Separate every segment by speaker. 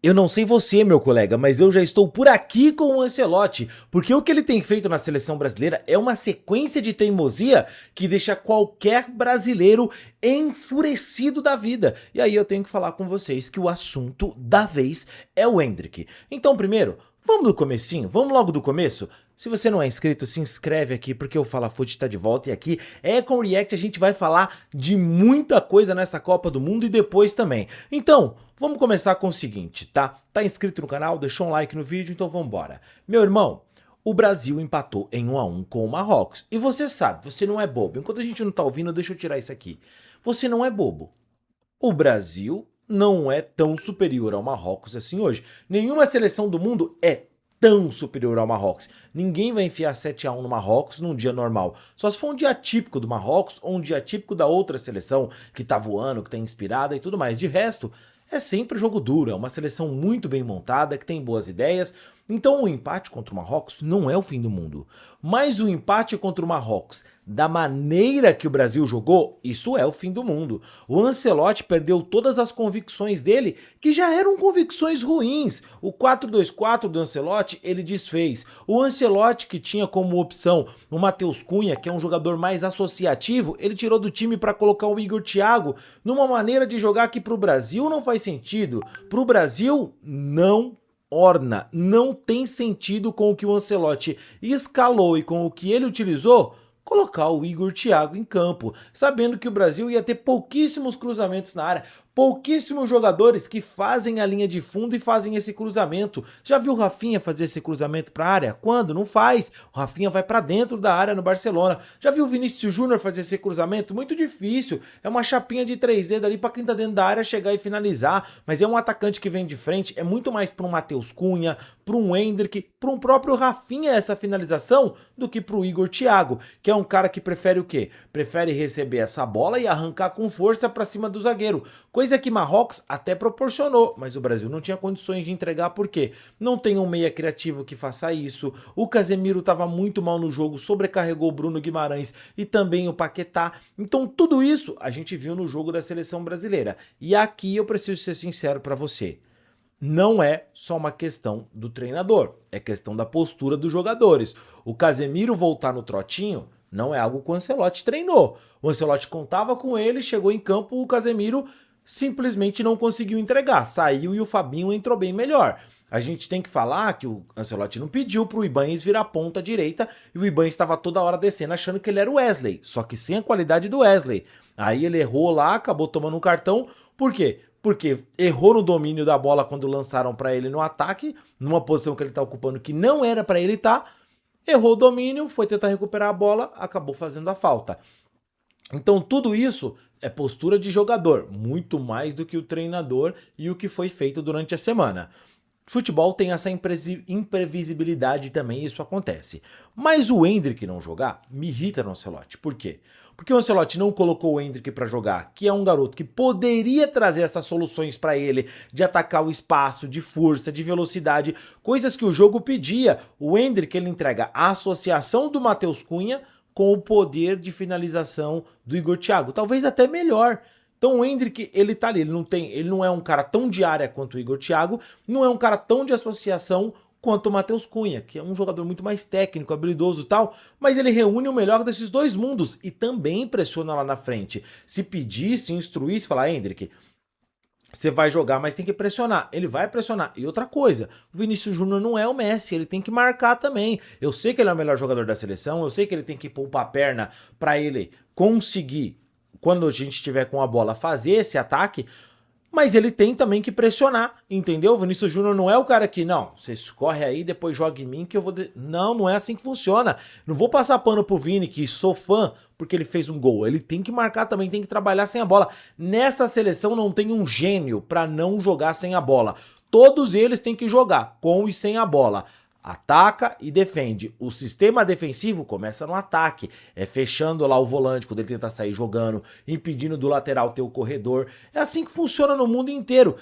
Speaker 1: Eu não sei você, meu colega, mas eu já estou por aqui com o Ancelotti, porque o que ele tem feito na seleção brasileira é uma sequência de teimosia que deixa qualquer brasileiro enfurecido da vida. E aí eu tenho que falar com vocês que o assunto da vez é o Endrick. Então, primeiro, vamos do comecinho? Vamos logo do começo? Se você não é inscrito, se inscreve aqui porque o Fala Fute tá de volta e aqui é com React, a gente vai falar de muita coisa nessa Copa do Mundo e depois também. Então, vamos começar com o seguinte, tá? Tá inscrito no canal, deixou um like no vídeo, então vamos embora. Meu irmão, o Brasil empatou em 1 a 1 com o Marrocos. E você sabe, você não é bobo. Enquanto a gente não tá ouvindo, deixa eu tirar isso aqui. Você não é bobo. O Brasil não é tão superior ao Marrocos assim hoje. Nenhuma seleção do mundo é tão superior ao Marrocos. Ninguém vai enfiar 7 a 1 no Marrocos num dia normal. Só se for um dia típico do Marrocos ou um dia típico da outra seleção que tá voando, que tá inspirada e tudo mais. De resto, é sempre jogo duro, é uma seleção muito bem montada, que tem boas ideias. Então o empate contra o Marrocos não é o fim do mundo. Mas o empate contra o Marrocos, da maneira que o Brasil jogou, isso é o fim do mundo. O Ancelotti perdeu todas as convicções dele, que já eram convicções ruins. O 4-2-4 do Ancelotti, ele desfez. O Ancelotti, que tinha como opção o Matheus Cunha, que é um jogador mais associativo, ele tirou do time para colocar o Igor Thiago numa maneira de jogar que para o Brasil não faz sentido. Para o Brasil, não orna, não tem sentido com o que o Ancelotti escalou e com o que ele utilizou, colocar o Igor Thiago em campo, sabendo que o Brasil ia ter pouquíssimos cruzamentos na área, pouquíssimos jogadores que fazem a linha de fundo e fazem esse cruzamento. Já viu o Rafinha fazer esse cruzamento para a área? Quando? Não faz. O Rafinha vai para dentro da área no Barcelona. Já viu o Vinícius Júnior fazer esse cruzamento? Muito difícil. É uma chapinha de 3 dedos ali para quem tá dentro da área chegar e finalizar, mas é um atacante que vem de frente, é muito mais para um Matheus Cunha, para um Endrick, para um próprio Rafinha essa finalização do que para o Igor Thiago, que é um cara que prefere o quê? Prefere receber essa bola e arrancar com força para cima do zagueiro. Coisa que Marrocos até proporcionou, mas o Brasil não tinha condições de entregar, por quê? Não tem um meia criativo que faça isso, o Casemiro estava muito mal no jogo, sobrecarregou o Bruno Guimarães e também o Paquetá, então tudo isso a gente viu no jogo da seleção brasileira. E aqui eu preciso ser sincero para você, não é só uma questão do treinador, é questão da postura dos jogadores. O Casemiro voltar no trotinho não é algo que o Ancelotti treinou. O Ancelotti contava com ele, chegou em campo, o Casemiro simplesmente não conseguiu entregar, saiu e o Fabinho entrou bem melhor. A gente tem que falar que o Ancelotti não pediu pro Ibanez virar ponta direita e o Ibanez estava toda hora descendo achando que ele era o Wesley, só que sem a qualidade do Wesley. Aí ele errou lá, acabou tomando um cartão, por quê? Porque errou no domínio da bola quando lançaram para ele no ataque, numa posição que ele tá ocupando que não era para ele estar, errou o domínio, foi tentar recuperar a bola, acabou fazendo a falta. Então tudo isso é postura de jogador, muito mais do que o treinador e o que foi feito durante a semana. Futebol tem essa imprevisibilidade também, isso acontece. Mas o Endrick não jogar me irrita no Ancelotti. Por quê? Porque o Ancelotti não colocou o Endrick para jogar, que é um garoto que poderia trazer essas soluções para ele, de atacar o espaço, de força, de velocidade, coisas que o jogo pedia. O Endrick ele entrega a associação do Matheus Cunha com o poder de finalização do Igor Thiago, talvez até melhor. Então o Endrick, ele tá ali, ele não é um cara tão de área quanto o Igor Thiago, não é um cara tão de associação quanto o Matheus Cunha, que é um jogador muito mais técnico, habilidoso e tal, mas ele reúne o melhor desses dois mundos e também pressiona lá na frente. Se pedir, se instruir, se falar, Endrick, você vai jogar, mas tem que pressionar. Ele vai pressionar. E outra coisa, o Vinícius Júnior não é o Messi, ele tem que marcar também. Eu sei que ele é o melhor jogador da seleção, eu sei que ele tem que poupar a perna para ele conseguir, quando a gente estiver com a bola, fazer esse ataque, mas ele tem também que pressionar, entendeu? O Vinícius Júnior não é o cara que, não, você escorre aí, depois joga em mim que eu vou... Não, não é assim que funciona. Não vou passar pano pro Vini, que sou fã, porque ele fez um gol. Ele tem que marcar também, tem que trabalhar sem a bola. Nessa seleção não tem um gênio para não jogar sem a bola. Todos eles têm que jogar, com e sem a bola. Ataca e defende. O sistema defensivo começa no ataque, é fechando lá o volante quando ele tenta sair jogando, impedindo do lateral ter o corredor. É assim que funciona no mundo inteiro.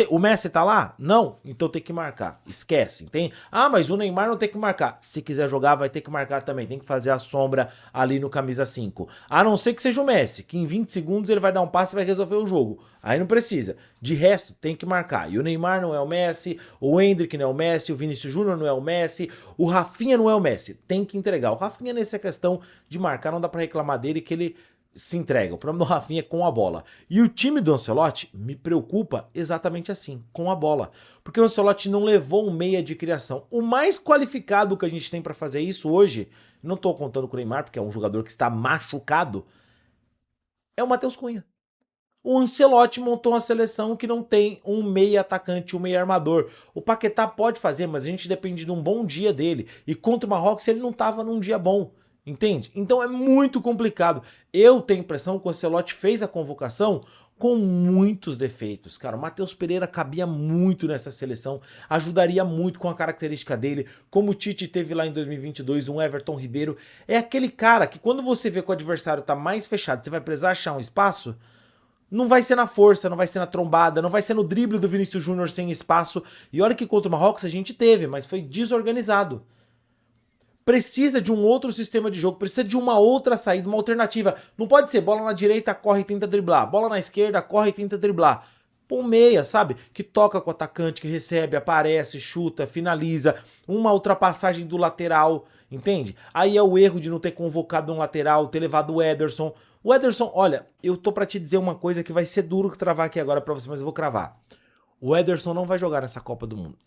Speaker 1: O Messi tá lá? Não, então tem que marcar. Esquece, entende? Ah, mas o Neymar não tem que marcar. Se quiser jogar, vai ter que marcar também. Tem que fazer a sombra ali no camisa 5. A não ser que seja o Messi, que em 20 segundos ele vai dar um passe e vai resolver o jogo. Aí não precisa. De resto, tem que marcar. E o Neymar não é o Messi, o Endrick não é o Messi, o Vinícius Júnior não é o Messi, o Rafinha não é o Messi. Tem que entregar. O Rafinha, nessa questão de marcar, não dá pra reclamar dele que ele se entrega. O problema do Rafinha é com a bola. E o time do Ancelotti me preocupa exatamente assim, com a bola. Porque o Ancelotti não levou um meia de criação. O mais qualificado que a gente tem para fazer isso hoje, não tô contando com o Neymar, porque é um jogador que está machucado, é o Matheus Cunha. O Ancelotti montou uma seleção que não tem um meia atacante, um meia armador. O Paquetá pode fazer, mas a gente depende de um bom dia dele. E contra o Marrocos ele não estava num dia bom. Entende? Então é muito complicado. Eu tenho a impressão que o Ancelotti fez a convocação com muitos defeitos. Cara, o Matheus Pereira cabia muito nessa seleção, ajudaria muito com a característica dele, como o Tite teve lá em 2022, um Everton Ribeiro. É aquele cara que quando você vê que o adversário tá mais fechado, você vai precisar achar um espaço, não vai ser na força, não vai ser na trombada, não vai ser no drible do Vinícius Júnior sem espaço. E olha que contra o Marrocos a gente teve, mas foi desorganizado. Precisa de um outro sistema de jogo, precisa de uma outra saída, uma alternativa. Não pode ser bola na direita, corre e tenta driblar, bola na esquerda, corre e tenta driblar. Pô, meia, sabe? Que toca com o atacante, que recebe, aparece, chuta, finaliza, uma ultrapassagem do lateral, entende? Aí é o erro de não ter convocado um lateral, ter levado o Ederson. O Ederson, olha, eu tô pra te dizer uma coisa que vai ser duro travar aqui agora pra você, mas eu vou cravar. O Ederson não vai jogar nessa Copa do Mundo.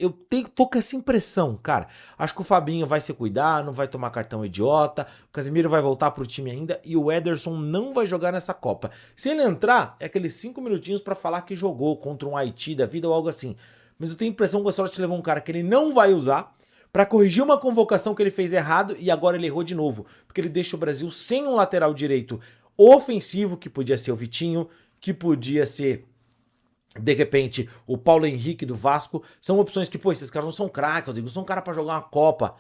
Speaker 1: Tô com essa impressão, cara. Acho que o Fabinho vai se cuidar, não vai tomar cartão idiota, o Casemiro vai voltar pro time ainda e o Ederson não vai jogar nessa Copa. Se ele entrar, é aqueles 5 minutinhos pra falar que jogou contra um Haiti da vida ou algo assim. Mas eu tenho a impressão que o Ancelotti levou um cara que ele não vai usar pra corrigir uma convocação que ele fez errado e agora ele errou de novo. Porque ele deixa o Brasil sem um lateral direito ofensivo, que podia ser o Vitinho, que podia ser de repente, o Paulo Henrique do Vasco, são opções que, pô, esses caras não são craque, Rodrigo, são cara pra jogar uma Copa.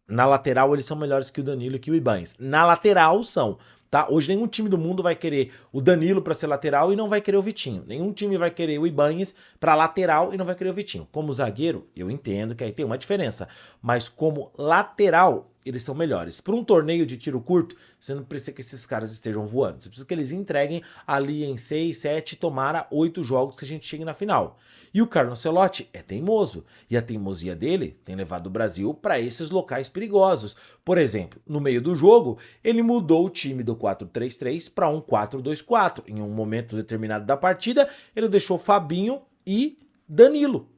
Speaker 1: Na lateral, eles são melhores que o Danilo e que o Ibañez. Na lateral, são. Tá? Hoje, nenhum time do mundo vai querer o Danilo pra ser lateral e não vai querer o Vitinho. Nenhum time vai querer o Ibañez pra lateral e não vai querer o Vitinho. Como zagueiro, eu entendo que aí tem uma diferença. Mas como lateral, eles são melhores. Para um torneio de tiro curto, você não precisa que esses caras estejam voando. Você precisa que eles entreguem ali em 6, 7, tomara 8 jogos que a gente chegue na final. E o Carlo Ancelotti é teimoso. E a teimosia dele tem levado o Brasil para esses locais perigosos. Por exemplo, no meio do jogo, ele mudou o time do 4-3-3 para um 4-2-4. Em um momento determinado da partida, ele deixou Fabinho e Danilo.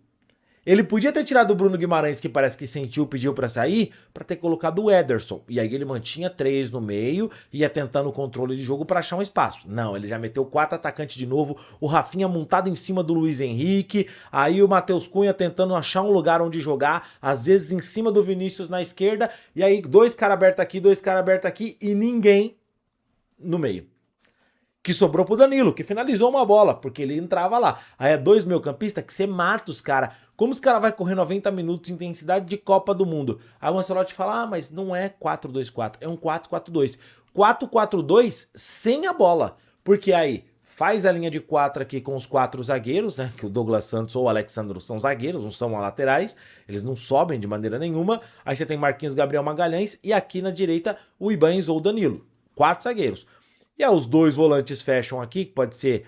Speaker 1: Ele podia ter tirado o Bruno Guimarães, que parece que sentiu, pediu pra sair, pra ter colocado o Ederson. E aí ele mantinha 3 no meio, ia tentando o controle de jogo pra achar um espaço. Não, ele já meteu 4 atacantes de novo, o Rafinha montado em cima do Luiz Henrique, aí o Matheus Cunha tentando achar um lugar onde jogar, às vezes em cima do Vinícius na esquerda, e aí 2 caras abertos aqui, 2 caras abertos aqui, e ninguém no meio. Que sobrou pro Danilo, que finalizou uma bola, porque ele entrava lá. Aí é 2 meio-campistas que você mata os caras. Como os caras vão correr 90 minutos em intensidade de Copa do Mundo? Aí o Ancelotti fala, ah, mas não é 4-2-4, é um 4-4-2. 4-4-2 sem a bola. Porque aí faz a linha de 4 aqui com os 4 zagueiros, né? Que o Douglas Santos ou o Alexandro são zagueiros, não são laterais. Eles não sobem de maneira nenhuma. Aí você tem Marquinhos, Gabriel Magalhães e aqui na direita o Ibañez ou o Danilo. 4 zagueiros. E aí os 2 volantes fecham aqui, que pode ser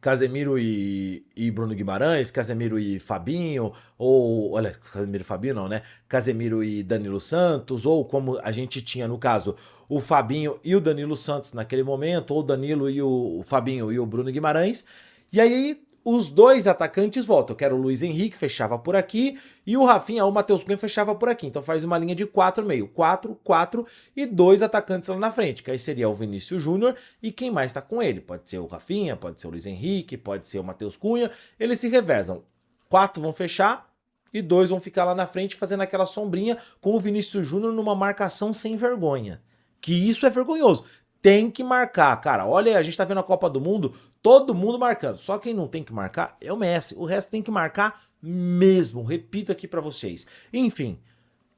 Speaker 1: Casemiro e Bruno Guimarães, Casemiro e Fabinho, ou, olha, Casemiro e Fabinho não, né? Casemiro e Danilo Santos, ou como a gente tinha no caso, o Fabinho e o Danilo Santos naquele momento, ou o Danilo e o Fabinho e o Bruno Guimarães. E aí os 2 atacantes voltam. Eu quero o Luiz Henrique, fechava por aqui, e o Rafinha ou o Matheus Cunha fechava por aqui. Então faz uma linha de 4 meio. 4, 4 e 2 atacantes lá na frente, que aí seria o Vinícius Júnior e quem mais tá com ele. Pode ser o Rafinha, pode ser o Luiz Henrique, pode ser o Matheus Cunha. Eles se revezam. 4 vão fechar e 2 vão ficar lá na frente fazendo aquela sombrinha com o Vinícius Júnior numa marcação sem vergonha. Que isso é vergonhoso. Tem que marcar, cara. Olha, a gente tá vendo a Copa do Mundo, todo mundo marcando. Só quem não tem que marcar é o Messi. O resto tem que marcar mesmo. Repito aqui pra vocês. Enfim,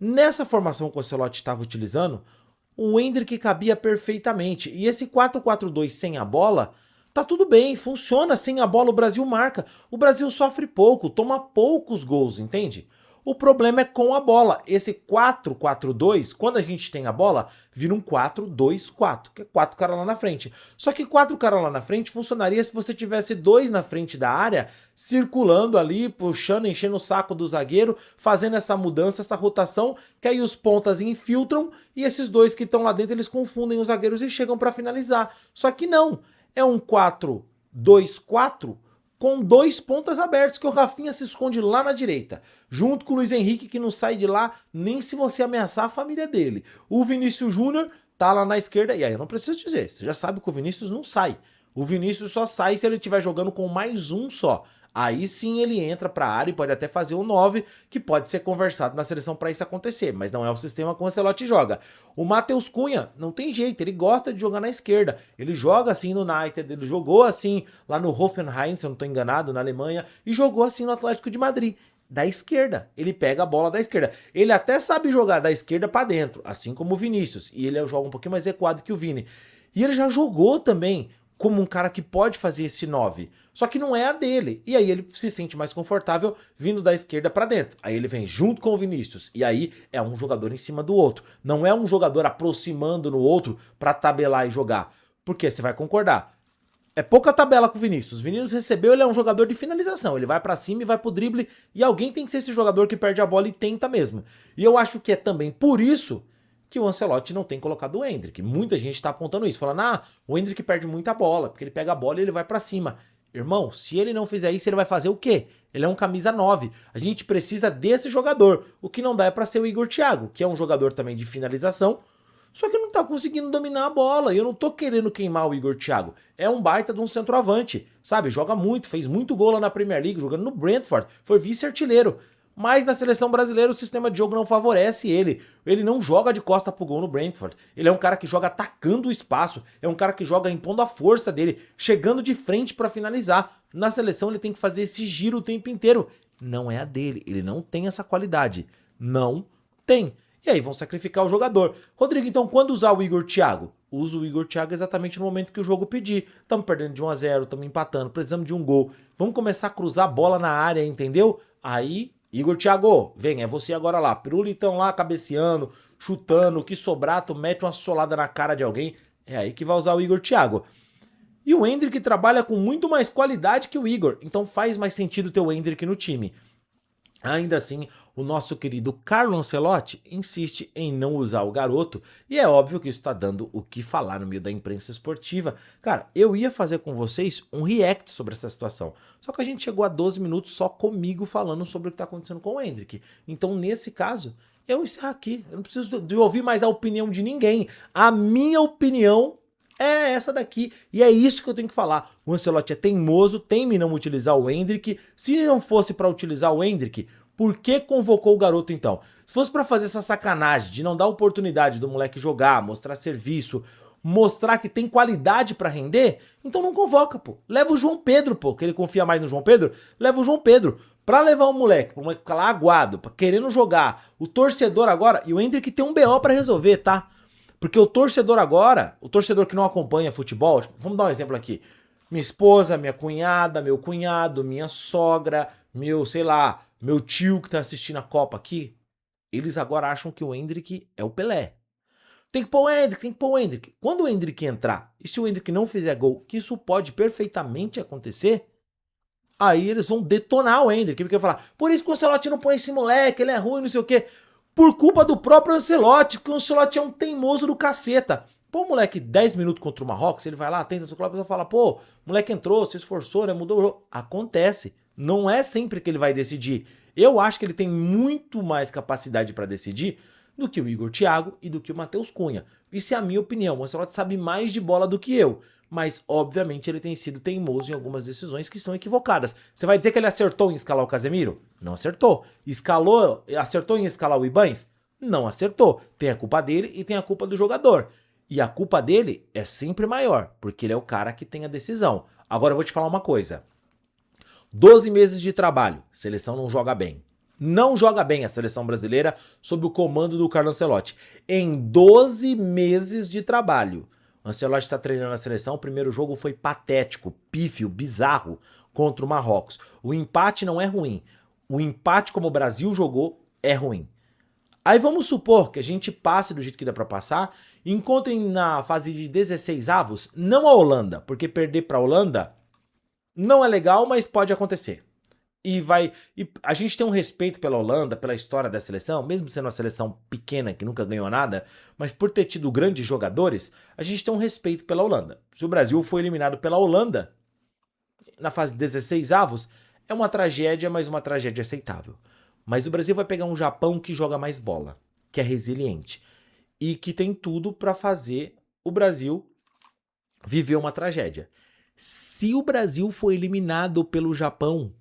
Speaker 1: nessa formação que o Ancelotti estava utilizando, o Endrick cabia perfeitamente. E esse 4-4-2 sem a bola Tá tudo bem, funciona sem a bola, o Brasil marca. O Brasil sofre pouco, toma poucos gols, entende? O problema é com a bola. Esse 4-4-2, quando a gente tem a bola, vira um 4-2-4, que é 4 caras lá na frente. Só que 4 caras lá na frente funcionaria se você tivesse 2 na frente da área, circulando ali, puxando, enchendo o saco do zagueiro, fazendo essa mudança, essa rotação, que aí os pontas infiltram e esses 2 que estão lá dentro, eles confundem os zagueiros e chegam para finalizar. Só que não, é um 4-2-4 com 2 pontas abertos, que o Rafinha se esconde lá na direita, junto com o Luiz Henrique, que não sai de lá nem se você ameaçar a família dele. O Vinícius Júnior tá lá na esquerda, e aí eu não preciso dizer, você já sabe que o Vinícius não sai. O Vinícius só sai se ele estiver jogando com mais um só. Aí sim ele entra para a área e pode até fazer o 9, que pode ser conversado na seleção para isso acontecer, mas não é o sistema que o Ancelotti joga. O Matheus Cunha não tem jeito, ele gosta de jogar na esquerda, ele joga assim no United, ele jogou assim lá no Hoffenheim, se eu não estou enganado, na Alemanha, e jogou assim no Atlético de Madrid. Da esquerda, ele pega a bola da esquerda. Ele até sabe jogar da esquerda para dentro, assim como o Vinícius, e ele joga um pouquinho mais recuado que o Vini. E ele já jogou também como um cara que pode fazer esse 9, só que não é a dele. E aí ele se sente mais confortável vindo da esquerda para dentro. Aí ele vem junto com o Vinícius. E aí é um jogador em cima do outro. Não é um jogador aproximando no outro para tabelar e jogar. Porque você vai concordar. É pouca tabela com o Vinícius. O Vinícius recebeu, ele é um jogador de finalização. Ele vai pra cima e vai pro drible. E alguém tem que ser esse jogador que perde a bola e tenta mesmo. E eu acho que é também por isso que o Ancelotti não tem colocado o Endrick. Muita gente tá apontando isso, falando, o Endrick perde muita bola, porque ele pega a bola e ele vai pra cima. Irmão, se ele não fizer isso, ele vai fazer o quê? Ele é um camisa 9. A gente precisa desse jogador. O que não dá é pra ser o Igor Thiago, que é um jogador também de finalização, só que não tá conseguindo dominar a bola. E eu não tô querendo queimar o Igor Thiago. É um baita de um centroavante, sabe? Joga muito, fez muito gol lá na Premier League, jogando no Brentford, foi vice-artilheiro. Mas na seleção brasileira o sistema de jogo não favorece ele. Ele não joga de costa pro gol no Brentford. Ele é um cara que joga atacando o espaço. É um cara que joga impondo a força dele, chegando de frente para finalizar. Na seleção ele tem que fazer esse giro o tempo inteiro. Não é a dele. Ele não tem essa qualidade. Não tem. E aí vão sacrificar o jogador. Rodrigo, então quando usar o Igor Thiago? Usa o Igor Thiago exatamente no momento que o jogo pedir. Estamos perdendo de 1-0, estamos empatando, precisamos de um gol. Vamos começar a cruzar a bola na área, entendeu? Aí... Igor Thiago, vem, é você agora lá. Pirulitão lá, cabeceando, chutando, o que sobrar, tu mete uma solada na cara de alguém. É aí que vai usar o Igor Thiago. E o Endrick trabalha com muito mais qualidade que o Igor, então faz mais sentido ter o Endrick no time. Ainda assim, o nosso querido Carlo Ancelotti insiste em não usar o garoto, e é óbvio que isso está dando o que falar no meio da imprensa esportiva. Cara, eu ia fazer com vocês um react sobre essa situação, só que a gente chegou a 12 minutos só comigo falando sobre o que está acontecendo com o Endrick. Então, nesse caso, eu encerro aqui. Eu não preciso de ouvir mais a opinião de ninguém. A minha opinião é essa daqui, e é isso que eu tenho que falar. O Ancelotti é teimoso, teme em não utilizar o Endrick. Se não fosse para utilizar o Endrick, por que convocou o garoto então? Se fosse para fazer essa sacanagem de não dar oportunidade do moleque jogar, mostrar serviço, mostrar que tem qualidade para render, então não convoca, pô. Leva o João Pedro, pô, que ele confia mais no João Pedro, leva o João Pedro. Pra levar o moleque ficar lá aguado, querendo jogar, o torcedor agora, e o Endrick tem um BO para resolver, tá? Porque o torcedor agora, o torcedor que não acompanha futebol, vamos dar um exemplo aqui. Minha esposa, minha cunhada, meu cunhado, minha sogra, meu, sei lá, meu tio que tá assistindo a Copa aqui, eles agora acham que o Endrick é o Pelé. Tem que pôr o Endrick, tem que pôr o Endrick. Quando o Endrick entrar, e se o Endrick não fizer gol, que isso pode perfeitamente acontecer, aí eles vão detonar o Endrick, porque vai falar, por isso que o Ancelotti não põe esse moleque, ele é ruim, não sei o quê. Por culpa do próprio Ancelotti, porque o Ancelotti é um teimoso do caceta. Pô, o moleque 10 minutos contra o Marrocos, ele vai lá, tenta, a pessoa fala, pô, o moleque entrou, se esforçou, né, mudou o jogo. Acontece. Não é sempre que ele vai decidir. Eu acho que ele tem muito mais capacidade para decidir do que o Igor Thiago e do que o Matheus Cunha. Isso é a minha opinião. O Ancelotti sabe mais de bola do que eu. Mas, obviamente, ele tem sido teimoso em algumas decisões que são equivocadas. Você vai dizer que ele acertou em escalar o Casemiro? Não acertou. Acertou em escalar o Ibañez? Não acertou. Tem a culpa dele e tem a culpa do jogador. E a culpa dele é sempre maior, porque ele é o cara que tem a decisão. Agora eu vou te falar uma coisa. 12 meses de trabalho, seleção não joga bem. Não joga bem a seleção brasileira sob o comando do Carlo Ancelotti. Em 12 meses de trabalho, Ancelotti está treinando a seleção, o primeiro jogo foi patético, pífio, bizarro contra o Marrocos. O empate não é ruim. O empate como o Brasil jogou é ruim. Aí vamos supor que a gente passe do jeito que dá pra passar e encontrem na fase de 16avos, não a Holanda, porque perder pra Holanda não é legal, mas pode acontecer. E a gente tem um respeito pela Holanda, pela história da seleção, mesmo sendo uma seleção pequena que nunca ganhou nada, mas por ter tido grandes jogadores, a gente tem um respeito pela Holanda. Se o Brasil foi eliminado pela Holanda na fase 16avos, é uma tragédia, mas uma tragédia aceitável. Mas o Brasil vai pegar um Japão que joga mais bola, que é resiliente e que tem tudo para fazer o Brasil viver uma tragédia. Se o Brasil for eliminado pelo Japão,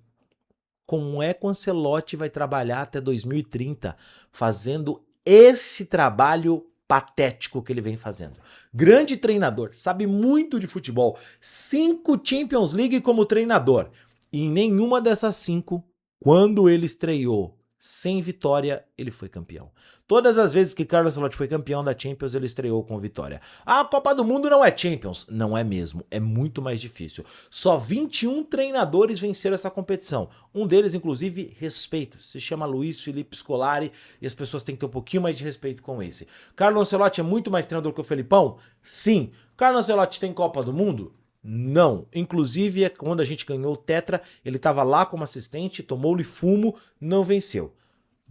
Speaker 1: como é que o Ancelotti vai trabalhar até 2030 fazendo esse trabalho patético que ele vem fazendo? Grande treinador, sabe muito de futebol, 5 Champions League como treinador, e em nenhuma dessas 5, quando ele estreou sem vitória, ele foi campeão. Todas as vezes que Carlo Ancelotti foi campeão da Champions, ele estreou com vitória. A Copa do Mundo não é Champions. Não é mesmo, é muito mais difícil. Só 21 treinadores venceram essa competição. Um deles, inclusive, respeito. Se chama Luiz Felipe Scolari e as pessoas têm que ter um pouquinho mais de respeito com esse. Carlo Ancelotti é muito mais treinador que o Felipão? Sim. Carlo Ancelotti tem Copa do Mundo? Não. Inclusive, quando a gente ganhou o Tetra, ele estava lá como assistente, tomou-lhe fumo, não venceu.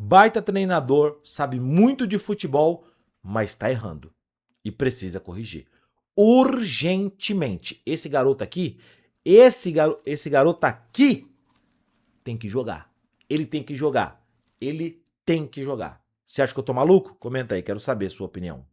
Speaker 1: Baita treinador, sabe muito de futebol, mas está errando. E precisa corrigir. Urgentemente. Esse garoto aqui tem que jogar. Ele tem que jogar. Ele tem que jogar. Você acha que eu tô maluco? Comenta aí, quero saber a sua opinião.